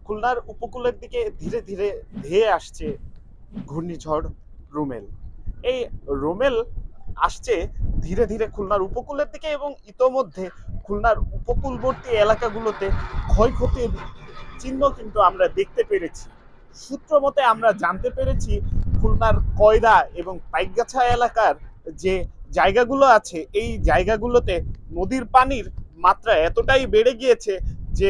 খুলনার উপকূলের দিকে ধীরে ধীরে ধেয়ে আসছে ঘূর্ণিঝড় রুমেল। এই রুমেল আসছে ধীরে ধীরে খুলনার উপকূলের দিকে এবং ইতোমধ্যে খুলনার উপকূলবর্তী এলাকাগুলোতে ক্ষয়ক্ষতির চিহ্ন কিন্তু আমরা দেখতে পেরেছি। সূত্র মতে আমরা জানতে পেরেছি খুলনার কয়রা এবং পাইকগাছা এলাকার যে জায়গাগুলো আছে এই জায়গাগুলোতে নদীর পানির মাত্রা এতটাই বেড়ে গিয়েছে যে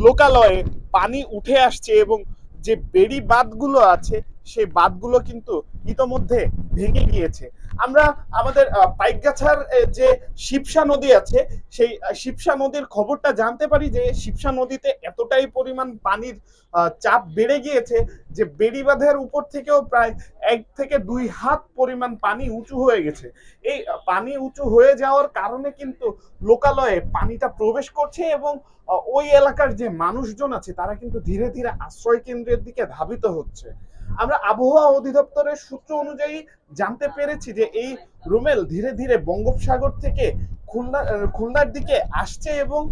লোকালয়ে পানি উঠে আসছে এবং যে বেড়ি বাঁধগুলো আছে সেই বাঁধগুলো কিন্তু ইতোমধ্যে ভেঙে গিয়েছে। আমরা আমাদের পাইকগাছার যে শিবসা নদী আছে সেই শিবসা নদীর খবরটা জানতে পারি যে শিবসা নদীতে এতটাই পরিমাণ পানির চাপ বেড়ে গিয়েছে যে বেড়িবাঁধের উপর থেকেও প্রায় 1 থেকে 2 হাত পরিমাণ পানি উঁচু হয়ে গেছে। এই পানি উঁচু হয়ে যাওয়ার কারণে কিন্তু লোকালয়ে পানিটা প্রবেশ করছে এবং ওই এলাকার যে মানুষজন আছে তারা কিন্তু ধীরে ধীরে আশ্রয় কেন্দ্রের দিকে ধাবিত হচ্ছে। আমরা আবহাওয়া অধিদপ্তরের সূত্র অনুযায়ী জানতে পেরেছি যে এই রুমেল ধীরে ধীরে বঙ্গোপসাগর থেকে খুলনার দিকে আসছে এবং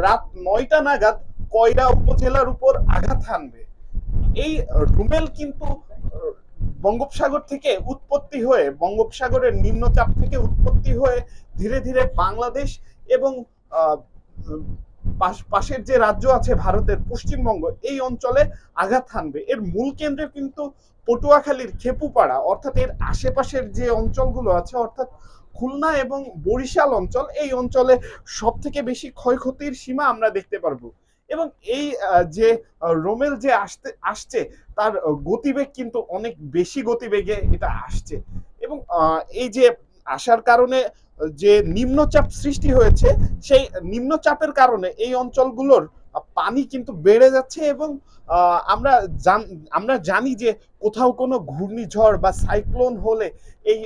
রাত 9টা নাগাদ কয়রা উপজেলার উপর আঘাত হানবে। এই রুমেল কিন্তু বঙ্গোপসাগর থেকে উৎপত্তি হয়ে বঙ্গোপসাগরের নিম্নচাপ থেকে উৎপত্তি হয়ে ধীরে ধীরে বাংলাদেশ এবং পাশের যে রাজ্য আছে ভারতের পশ্চিমবঙ্গ এই অঞ্চলে আঘাত হানবে। এর মূল কেন্দ্রে কিন্তু পটুয়াখালীর খেপুপাড়া অর্থাৎ এর আশেপাশের যে অঞ্চলগুলো আছে অর্থাৎ খুলনা এবং বরিশাল অঞ্চল এই অঞ্চলে সব থেকে বেশি ক্ষয়ক্ষতির সীমা আমরা দেখতে পারবো। এবং এই যে রোমেল যে আসছে তার গতিবেগ কিন্তু অনেক বেশি গতিবেগে এটা আসছে এবং এই যে আসার কারণে যে নিম্নচাপ সৃষ্টি হয়েছে সেই নিম্নচাপের কারণে এই অঞ্চলগুলোর পানি কিন্তু বেড়ে যাচ্ছে এবং আমরা জানি যে কোথাও কোনো ঘূর্ণিঝড় বা সাইক্লোন হলে এই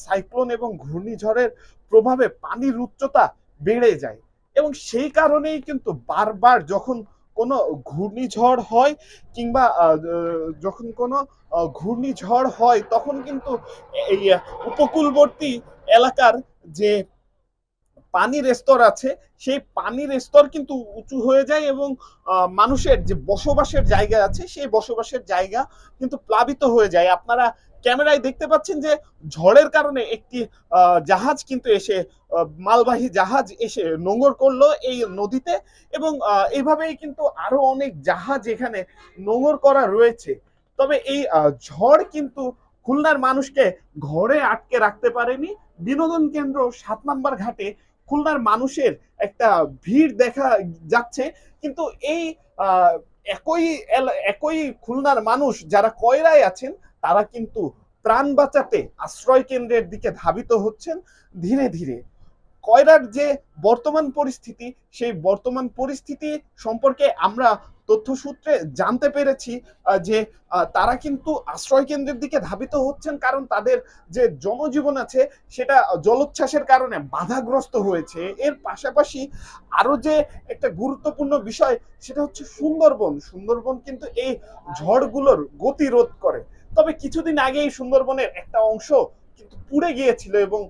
সাইক্লোন এবং ঘূর্ণিঝড়ের প্রভাবে পানির উচ্চতা বেড়ে যায় এবং সেই কারণেই কিন্তু বারবার যখন কোনো ঘূর্ণিঝড় হয় কিংবা যখন কোনো ঘূর্ণিঝড় হয় তখন কিন্তু এই উপকূলবর্তী এলাকার যে পানির স্তর আছে সেই পানির স্তর কিন্তু উঁচু হয়ে যায় এবং মানুষের যে বসবাসের জায়গা আছে সেই বসবাসের জায়গা কিন্তু প্লাবিত হয়ে যায়। আপনারা ক্যামেরায় দেখতে পাচ্ছেন যে ঝড়ের কারণে একটি জাহাজ কিন্তু এসে মালবাহী জাহাজ এসে নোঙর করলো এই নদীতে এবং এইভাবেই কিন্তু আরো অনেক জাহাজ এখানে নোঙর করা রয়েছে। তবে এই ঝড় কিন্তু খুলনার মানুষকে ঘরে আটকে রাখতে পারেনি। বিনোদন কেন্দ্র 7 নম্বর ঘাটে খুলনার মানুষের একটা ভিড় দেখা যাচ্ছে কিন্তু এই একই একই খুলনার মানুষ যারা কয়রায় আছেন তারা কিন্তু প্রাণ বাঁচাতে আশ্রয় কেন্দ্রের দিকে ধাবিত হচ্ছেন ধীরে ধীরে। কয়রার যে বর্তমান পরিস্থিতি সেই বর্তমান পরিস্থিতি সম্পর্কে আমরা তথ্যসূত্রে জানতে পেরেছি যে তারা কিন্তু আশ্রয় কেন্দ্রের দিকে ধাবিত হচ্ছেন কারণ তাদের যে জনজীবন আছে সেটা জলোচ্ছ্বাসের কারণে বাধাগ্রস্ত হয়েছে। এর পাশাপাশি আরো যে একটা গুরুত্বপূর্ণ বিষয় সেটা হচ্ছে সুন্দরবন। সুন্দরবন কিন্তু এই ঝড়গুলোর গতিরোধ করে। তবে কিছুদিন আগে এই সুন্দরবনের একটা অংশ কিন্তু পুড়ে গিয়েছিল এবং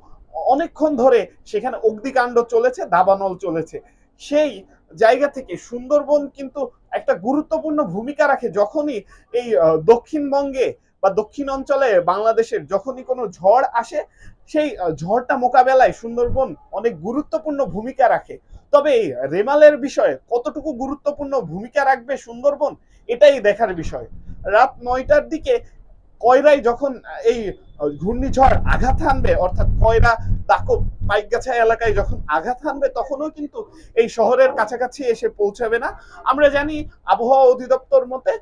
অনেকক্ষণ ধরে সেখানে অগ্নিকাণ্ড চলেছে, দাবানল চলেছে। সেই জায়গা থেকে সুন্দরবন কিন্তু একটা গুরুত্বপূর্ণ ভূমিকা রাখে যখনই এই দক্ষিণবঙ্গে বা দক্ষিণ অঞ্চলে বাংলাদেশের যখনই কোনো ঝড় আসে সেই ঝড়টা মোকাবেলায় সুন্দরবন অনেক গুরুত্বপূর্ণ ভূমিকা রাখে। তবে এই রেমালের বিষয়ে কতটুকু গুরুত্বপূর্ণ ভূমিকা রাখবে সুন্দরবন এটাই দেখার বিষয়। রাত 9টার দিকে কয়রায় যখন এই ঘূর্ণিঝড় আঘাত হানবে অর্থাৎ কয়রা দাকব পাইকগাছা এলাকায় যখন আঘাত হানবে তখনও কিন্তু এই শহরের কাছাকাছি এসে পৌঁছাবে না। আমরা জানি আবহাওয়া অধিদপ্তর মতে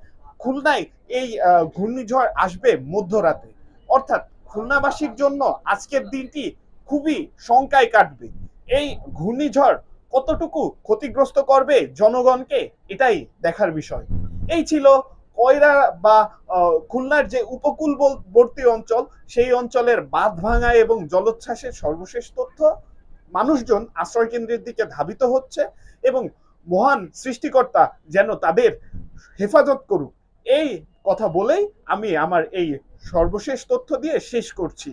খুলনায় এই ঘূর্ণিঝড় আসবে মধ্যরাতে অর্থাৎ খুলনাবাসীর জন্য আজকের দিনটি খুবই শঙ্কায় কাটবে। এই ঘূর্ণিঝড় কতটুকু ক্ষতিগ্রস্ত করবে জনগণকে এটাই দেখার বিষয়। এই ছিল কয়রা বা খুলনার যে উপকূলবর্তী অঞ্চল সেই অঞ্চলের বাঁধ ভাঙা এবং জলোচ্ছ্বাসের সর্বশেষ তথ্য। মানুষজন আশ্রয় কেন্দ্রের দিকে ধাবিত হচ্ছে এবং মহান সৃষ্টিকর্তা যেন তাদের হেফাজত করুক এই কথা বলেই আমি আমার এই সর্বশেষ তথ্য দিয়ে শেষ করছি।